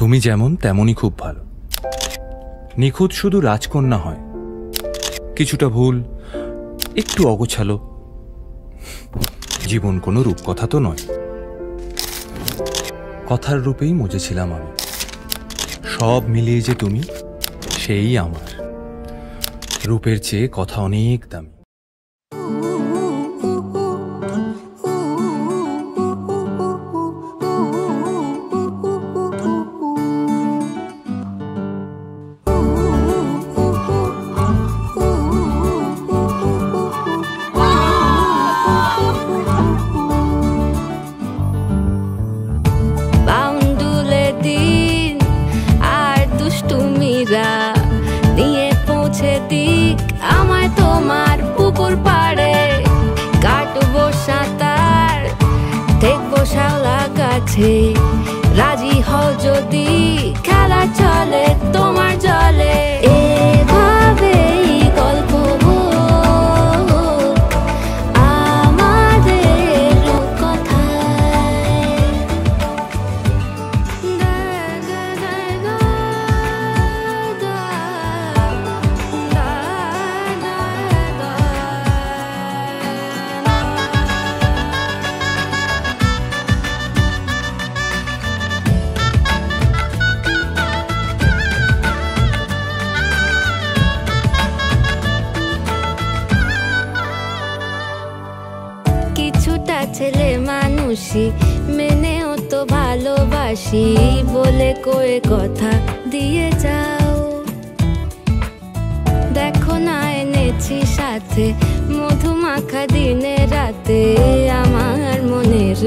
তুমি যেমন তেমনই খুব ভালো। নিখুঁত শুধু রাজকন্যা হয়, কিছুটা ভুল, একটু অগোছালো। জীবন কোনো রূপকথা তো নয়, কথার রূপেই মজেছিলাম আমি। সব মিলিয়ে যে তুমি, সেই আমার। রূপের চেয়ে কথা অনেক দামি। নিয়ে পৌঁছে দিক আমায় তোমার পুকুর পাড়ে, কাটবো সাঁতার, দেখবো শাওলা গাছে। রাজি হও যদি খেলা চলে তোমার জলে। এভাবেই গল্প আমাদের কথায়। কিছুটা ছেলে মানুষই মেনেও তো ভালোবাসি বলে কয়ে কথা দিয়ে যাও। দেখো না এনেছি সাথে মধুমাখা দিনে রাতে আমার মনের